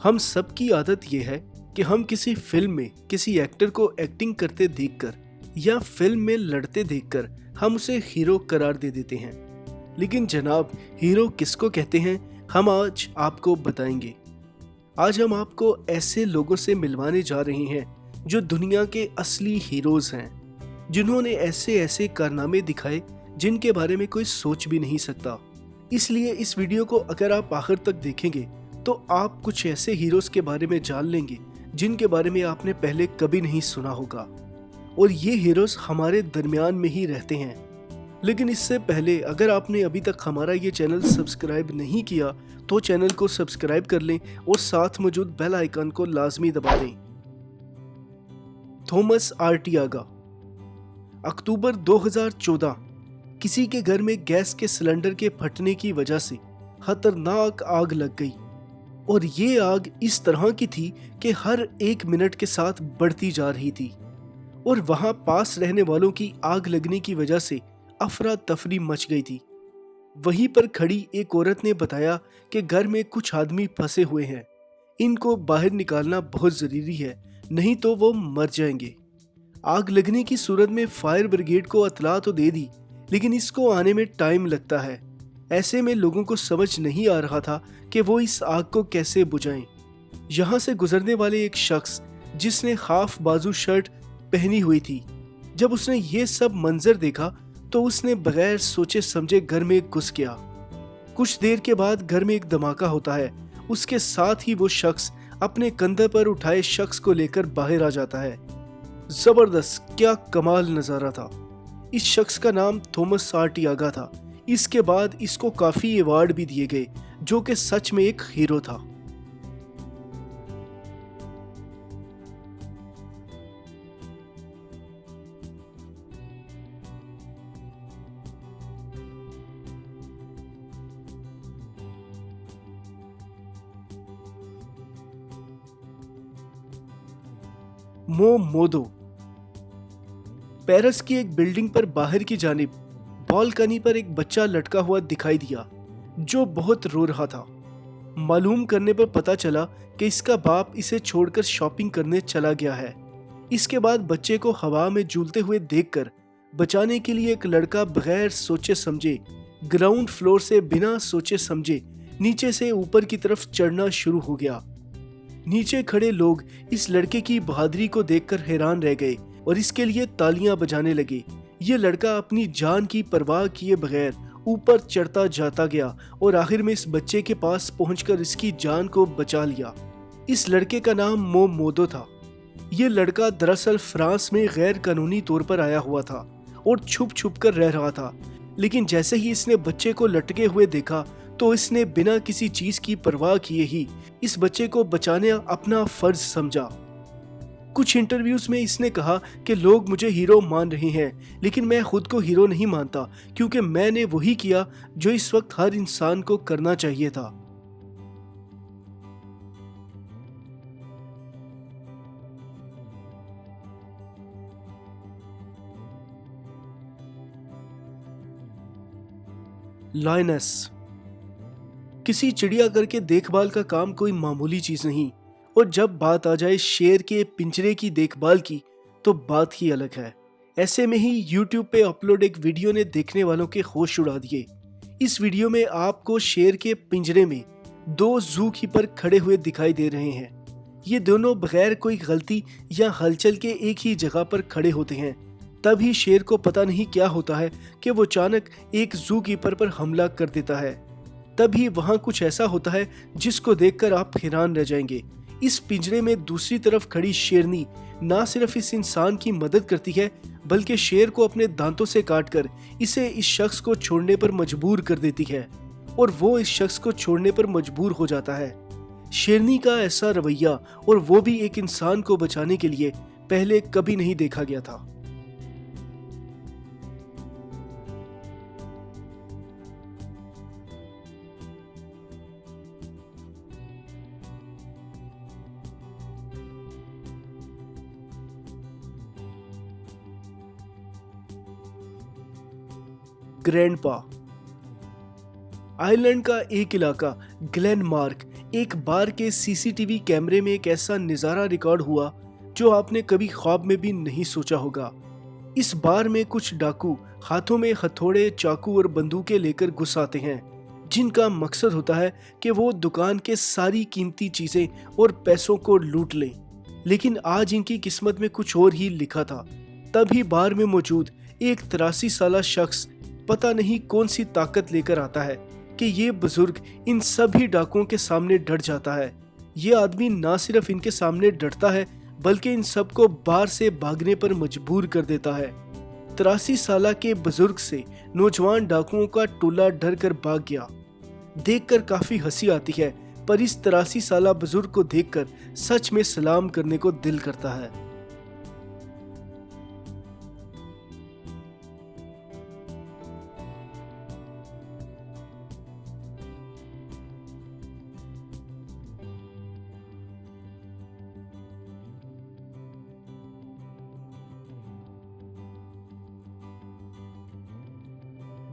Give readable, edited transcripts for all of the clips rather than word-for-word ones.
हम सबकी आदत ये है कि हम किसी फिल्म में किसी एक्टर को एक्टिंग करते देखकर या फिल्म में लड़ते देखकर हम उसे हीरो करार दे देते हैं। लेकिन जनाब, हीरो किसको कहते हैं, हम आज आपको बताएंगे। आज हम आपको ऐसे लोगों से मिलवाने जा रहे हैं जो दुनिया के असली हीरोज हैं, जिन्होंने ऐसे ऐसे कारनामे दिखाए जिनके बारे में कोई सोच भी नहीं सकता। इसलिए इस वीडियो को अगर आप आखिर तक देखेंगे तो आप कुछ ऐसे हीरोज के बारे में जान लेंगे जिनके बारे में आपने पहले कभी नहीं सुना होगा, और ये हीरोज हमारे दरमियान में ही रहते हैं। लेकिन इससे पहले अगर आपने अभी तक हमारा ये चैनल सब्सक्राइब नहीं किया तो चैनल को सब्सक्राइब कर लें और साथ मौजूद बेल आइकन को लाजमी दबा दें। थॉमस आर्टियागा। अक्टूबर 2014 किसी के घर में गैस के सिलेंडर के फटने की वजह से खतरनाक आग लग गई, और ये आग इस तरह की थी कि हर एक मिनट के साथ बढ़ती जा रही थी, और वहां पास रहने वालों की आग लगने की वजह से अफरा तफरी मच गई थी। वहीं पर खड़ी एक औरत ने बताया कि घर में कुछ आदमी फंसे हुए हैं, इनको बाहर निकालना बहुत जरूरी है, नहीं तो वो मर जाएंगे। आग लगने की सूरत में फायर ब्रिगेड को इतला तो दे दी, लेकिन इसको आने में टाइम लगता है। ऐसे में लोगों को समझ नहीं आ रहा था कि वो इस आग को कैसे बुझाएं। यहाँ से गुजरने वाले एक शख्स जिसने हाफ बाजू शर्ट पहनी हुई थी, जब उसने ये सब मंजर देखा तो उसने बगैर सोचे समझे घर में घुस गया। कुछ देर के बाद घर में एक धमाका होता है। उसके साथ ही वो शख्स अपने कंधे पर उठाए शख्स को लेकर बाहर आ जाता है। जबरदस्त, क्या कमाल नजारा था। इस शख्स का नाम थॉमस आर्टियागा था। इसके बाद इसको काफी अवार्ड भी दिए गए, जो कि सच में एक हीरो था। मोमोदो। पेरिस की एक बिल्डिंग पर बाहर की जानिब बालकनी पर एक बच्चा लटका हुआ दिखाई दिया जो बहुत रो रहा था। मालूम करने पर पता चला कि इसका बाप इसे छोड़कर शॉपिंग करने चला गया है। इसके बाद बच्चे को हवा में झूलते हुए देखकर बचाने के लिए एक लड़का बगैर सोचे समझे ग्राउंड फ्लोर से बिना सोचे समझे नीचे से ऊपर की तरफ चढ़ना शुरू हो गया। नीचे खड़े लोग इस लड़के की बहादुरी को देखकर हैरान रह गए और इसके लिए तालियां बजाने लगे। ये लड़का अपनी जान की परवाह किए बगैर ऊपर चढ़ता जाता गया और आखिर में इस बच्चे के पास पहुंचकर इसकी जान को बचा लिया। इस लड़के का नाम मोमोदो था। ये लड़का दरअसल फ्रांस में गैर कानूनी तौर पर आया हुआ था और छुप छुप कर रह रहा था, लेकिन जैसे ही इसने बच्चे को लटके हुए देखा तो इसने बिना किसी चीज की परवाह किए ही इस बच्चे को बचाना अपना फर्ज समझा। कुछ इंटरव्यूज में इसने कहा कि लोग मुझे हीरो मान रहे हैं, लेकिन मैं खुद को हीरो नहीं मानता, क्योंकि मैंने वही किया जो इस वक्त हर इंसान को करना चाहिए था। लायनेस। किसी चिड़ियाघर के देखभाल का काम कोई मामूली चीज नहीं, और जब बात आ जाए शेर के पिंजरे की देखभाल की तो बात ही अलग है। ऐसे में ही YouTube पे अपलोड एक वीडियो ने देखने वालों के होश उड़ा दिए। इस वीडियो में आपको शेर के पिंजरे में दो जू कीपर खड़े हुए दिखाई दे रहे हैं। ये दोनों बगैर कोई गलती या हलचल के एक ही जगह पर खड़े होते हैं। तभी शेर को पता नहीं क्या होता है कि वो अचानक एक जू कीपर पर हमला कर देता है। तभी वहां कुछ ऐसा होता है जिसको देखकर आप हैरान रह जाएंगे। इस पिंजरे में दूसरी तरफ खड़ी शेरनी ना सिर्फ इस इंसान की मदद करती है, बल्कि शेर को अपने दांतों से काटकर इसे इस शख्स को छोड़ने पर मजबूर कर देती है, और वो इस शख्स को छोड़ने पर मजबूर हो जाता है। शेरनी का ऐसा रवैया, और वो भी एक इंसान को बचाने के लिए, पहले कभी नहीं देखा गया था। ग्रैंडपा। आयरलैंड का एक इलाका ग्लेनमार्क एक बार के सीसीटीवी कैमरे में एक ऐसा नज़ारा रिकॉर्ड हुआ जो आपने कभी ख्वाब में भी नहीं सोचा होगा। इस बार में कुछ डाकू हाथों में हथौड़े, चाकू और बंदूकें लेकर घुस आते हैं, जिनका मकसद होता है कि वो दुकान के सारी कीमती चीजें और पैसों को लूट लें। लेकिन आज इनकी किस्मत में कुछ और ही लिखा था। तभी बार में मौजूद एक 83 साला शख्स पता नहीं कौन सी ताकत लेकर आता है कि ये बुजुर्ग इन सभी डाकुओं के सामने डट जाता है। ये आदमी ना सिर्फ इनके सामने डटता है बल्कि इन सबको बार से भागने पर मजबूर कर देता है। 83 साल के बुजुर्ग से नौजवान डाकुओं का टोला डर कर भाग गया। देखकर काफी हंसी आती है, पर इस 83 साल बुजुर्ग को देखकर सच में सलाम करने को दिल करता है।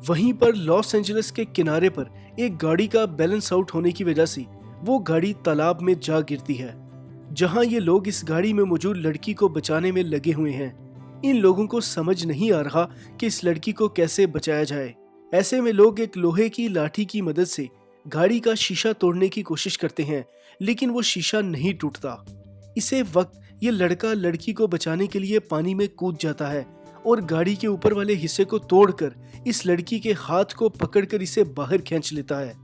वहीं पर लॉस एंजलिस के किनारे पर एक गाड़ी का बैलेंस आउट होने की वजह से वो गाड़ी तालाब में जा गिरती है, जहां ये लोग इस गाड़ी में मौजूद लड़की को बचाने में लगे हुए हैं। इन लोगों को समझ नहीं आ रहा कि इस लड़की को कैसे बचाया जाए। ऐसे में लोग एक लोहे की लाठी की मदद से गाड़ी का शीशा तोड़ने की कोशिश करते हैं, लेकिन वो शीशा नहीं टूटता। इसे वक्त ये लड़का लड़की को बचाने के लिए पानी में कूद जाता है और गाड़ी के ऊपर वाले हिस्से को तोड़कर इस लड़की के हाथ को पकड़कर इसे बाहर खींच लेता है।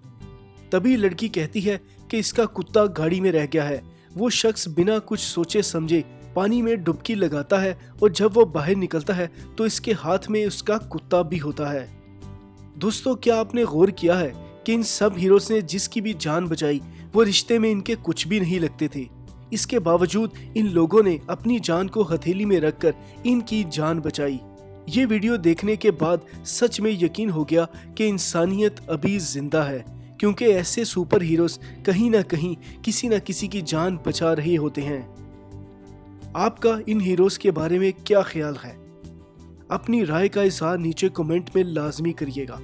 तभी लड़की कहती है कि इसका कुत्ता गाड़ी में रह गया है। वो शख्स बिना कुछ सोचे समझे पानी में डुबकी लगाता है और जब वो बाहर निकलता है तो इसके हाथ में उसका कुत्ता भी होता है। दोस्तों, क्या आपने गौर किया है कि इन सब हीरोज ने जिसकी भी जान बचाई वो रिश्ते में इनके कुछ भी नहीं लगते थे। इसके बावजूद इन लोगों ने अपनी जान को हथेली में रखकर इनकी जान बचाई। ये वीडियो देखने के बाद सच में यकीन हो गया कि इंसानियत अभी जिंदा है, क्योंकि ऐसे सुपर हीरोज कहीं ना कहीं किसी न किसी की जान बचा रहे होते हैं। आपका इन हीरोज के बारे में क्या ख्याल है? अपनी राय का इज़हार नीचे कमेंट में लाजमी करिएगा।